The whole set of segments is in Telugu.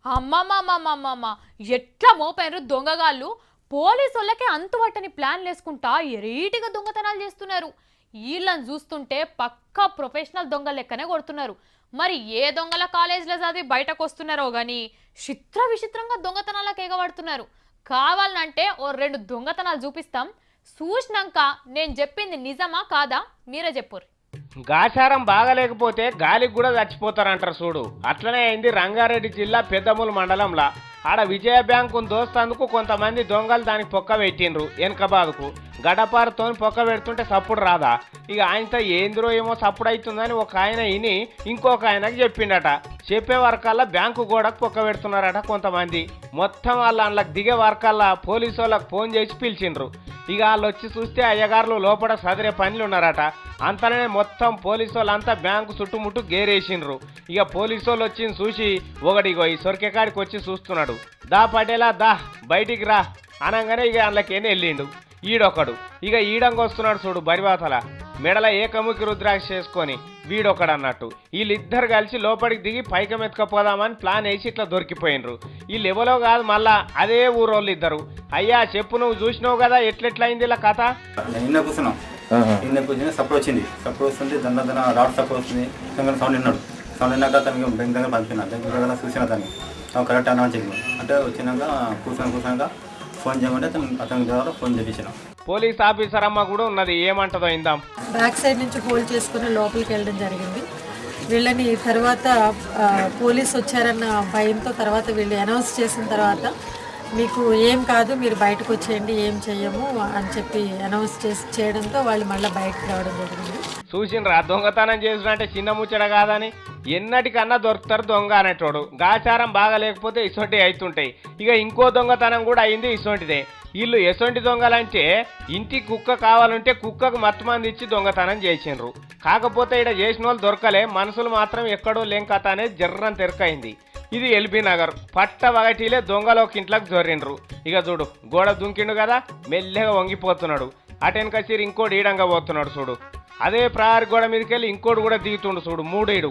అమ్మమ్మమ్మమ్మమ్మ ఎట్లా మోపారు దొంగగాళ్ళు పోలీసులకే అంతువట్టని ప్లాన్ వేసుకుంటా ఎరీటిగా దొంగతనాలు చేస్తున్నారు. వీళ్ళని చూస్తుంటే పక్కా ప్రొఫెషనల్ దొంగ లెక్కనే కొడుతున్నారు. మరి ఏ దొంగల కాలేజీలో చదివి బయటకు వస్తున్నారో గానీ విచిత్రంగా దొంగతనాలకు ఎగబడుతున్నారు. కావాలంటే ఓ 2 దొంగతనాలు చూపిస్తాం, చూసినాక నేను చెప్పింది నిజమా కాదా మీరే చెప్పుర్రి. గాచారం బాగలేకపోతే గాలికి కూడా చచ్చిపోతారంటారు చూడు. అట్లనే అయింది రంగారెడ్డి జిల్లా పెద్దమూలు మండలంలో. ఆడ విజయ బ్యాంకు దోస్తందుకు కొంతమంది దొంగలు దానికి పొక్క పెట్టిండ్రు. వెనక బాదుకు గడపారతో పొక్క పెడుతుంటే సప్పుడు రాదా, ఇక ఆయనతో ఏంద్రో ఏమో సప్పుడు అవుతుందని ఒక ఆయన ఇని ఇంకొక ఆయనకి చెప్పిండట. చెప్పే వరకల్లా బ్యాంకు గోడకు పొక్క పెడుతున్నారట కొంతమంది. మొత్తం వాళ్ళు అందులోకి దిగే వరకల్లా పోలీసు వాళ్ళకి ఫోన్ చేసి పిలిచిండ్రు. ఇక వాళ్ళు వచ్చి చూస్తే అయ్యగారులు లోపల సదిరే పనులు ఉన్నారట. అంతలోనే మొత్తం పోలీసు వాళ్ళంతా బ్యాంకు చుట్టుముట్టు గేరేసిండ్రు. ఇక పోలీసు వాళ్ళు వచ్చింది చూసి ఒకటిగో ఈ సొరికెకాడికి వచ్చి చూస్తున్నాడు. దా పటేలా దా బయటికి రా అనగానే ఇక అందులోకేనే వెళ్ళిండు. ఈడొకడు ఇక ఈడంగా వస్తున్నాడు చూడు బరివాతల మెడల ఏకముఖి రుద్రాక్ష చేసుకొని వీడొకడు అన్నట్టు. వీళ్ళిద్దరు కలిసి లోపలికి దిగి పైకం ఎత్తుకపోదామని ప్లాన్ వేసి ఇట్లా దొరికిపోయినరు. వీళ్ళు ఎవరో కాదు మళ్ళా అదే ఊరోళ్ళు ఇద్దరు. అయ్యా చెప్పు, నువ్వు చూసినావు కదా ఎట్లెట్లయింది ఇలా కథ. నిన్న కూర్చొని సప్పుడు వచ్చింది. సప్పుడు వస్తుంది దాని రాడ్ సప్పుడు వస్తుంది. సౌండ్ విన్నాడు. సౌండ్ విన్నాక తనకి బెంక్ దగ్గర పంపినా. బెంక్ దగ్గర చూసిన దాన్ని కరెక్ట్ అన్నా చెప్పి అంటే వచ్చినాక కూర్చున్నాక ఫోన్ చేయమంటే అతని ద్వారా ఫోన్ చేయించిన. పోలీస్ ఆఫీసర్ అమ్మ కూడా ఉన్నది, ఏమంటదో ఇందాం. బ్యాక్ సైడ్ నుంచి హోల్డ్ చేసుకుని లోపలికి వెళ్ళడం జరిగింది. వీళ్ళని తర్వాత పోలీసు వచ్చారన్న భయంతో తర్వాత వీళ్ళు అనౌన్స్ చేసిన తర్వాత మీకు ఏం కాదు మీరు బయటకు వచ్చేయండి ఏం చెయ్యము అని చెప్పి అనౌన్స్ చేయడంతో వాళ్ళు మళ్ళీ బయటకు రావడం జరిగింది. చూసిండ్రా దొంగతనం చేసినట్టే చిన్న ముచ్చట కాదని. ఎన్నటికన్నా దొరుకుతారు దొంగ అనేటోడు. గాచారం బాగా లేకపోతే ఇసొంటి అవుతుంటాయి. ఇక ఇంకో దొంగతనం కూడా అయింది ఇసొంటిదే. వీళ్ళు ఎసొంటి దొంగలంటే ఇంటి కుక్క కావాలంటే కుక్కకు మత్తుమంది ఇచ్చి దొంగతనం చేసిండ్రు. కాకపోతే ఇక్కడ చేసిన వాళ్ళు దొరకలే, మనుషులు మాత్రం ఎక్కడో లేం కథ అనేది జర్రని తెరకైంది. ఇది ఎల్బీ నగర్ పట్ట వగటిలే దొంగలు ఒక ఇంట్లోకి జొర్రిండ్రు. ఇక చూడు గోడ దుంకిండు కదా మెల్లగా వంగిపోతున్నాడు. అటెనకసిరి ఇంకోటి ఈడంగా పోతున్నాడు చూడు. అదే ప్రహారీ గోడ మీదకెళ్ళి ఇంకోటి కూడా దిగుతుండు చూడు. 3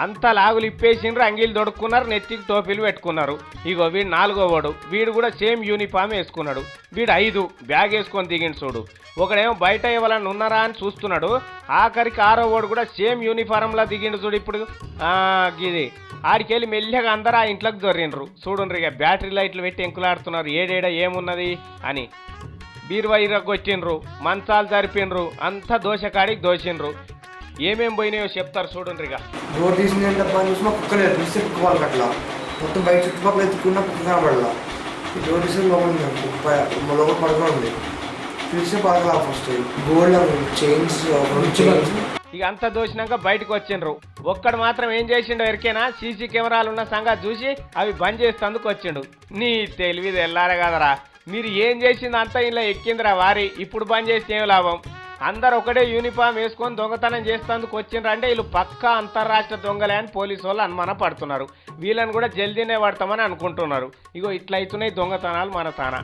అంతా లాగులు ఇప్పేసిండ్రు, అంగీలు దొడుక్కున్నారు, నెత్తికి టోపీలు పెట్టుకున్నారు. ఇగో వీడు 4వ వాడు. వీడు కూడా సేమ్ యూనిఫామ్ వేసుకున్నాడు. వీడు 5 బ్యాగ్ వేసుకొని దిగిండు చూడు. ఒకడేమో బయట ఎవరన్నా ఉన్నారా అని చూస్తున్నాడు. ఆఖరికి 6వ వాడు కూడా సేమ్ యూనిఫారంలా దిగిండు చూడు. ఇప్పుడు గిది ఆడికెళ్ళి మెల్లగా అందరూ ఆ ఇంట్లోకి దొరిండ్రు. చూడండి ఇక బ్యాటరీ లైట్లు పెట్టి ఎంకులాడుతున్నారు ఏడేడ ఏమున్నది అని. బీరువా ఇరగొచ్చిండ్రు, మంచాలు జరిపిండ్రు, అంతా దోశకాడికి దోసిండ్రు. ఏమేం పోయినాయో చెప్తారు చూడండి. ఇక డోర్ తీసిన కుక్కనే తీస్తే కుక్క వాళ్ళకి అట్లా మొత్తం బయట చుట్టుపక్కల ఎత్తుకున్న కుక్క కనబడలా. డోర్ తీసిన లోపల పడుకుని ఉంది. తీస్తే పడకలా ఫస్ట్ గోల్డ్ చైన్స్ ఇక అంతా దోసినాక బయటకు వచ్చిండ్రు. ఒక్కడు మాత్రం ఏం చేసిండో ఎరికేనా, సీసీ కెమెరాలు ఉన్న సంగతి చూసి అవి బంద్ చేసేందుకు వచ్చిండు. నీ తెలివి తెల్లారే కదరా, మీరు ఏం చేసింది అంతా ఇలా ఎక్కిందిరా వారి. ఇప్పుడు బంద్ చేస్తే ఏం లాభం. అందరు ఒకటే యూనిఫామ్ వేసుకొని దొంగతనం చేసేందుకు వచ్చిండ్రు అంటే వీళ్ళు పక్కా అంతర్రాష్ట్ర దొంగలే అని పోలీసు వాళ్ళు అనుమాన పడుతున్నారు. వీళ్ళని కూడా జల్దీనే పడతామని అనుకుంటున్నారు. ఇగో ఇట్లయితున్నాయి దొంగతనాలు మన తాన.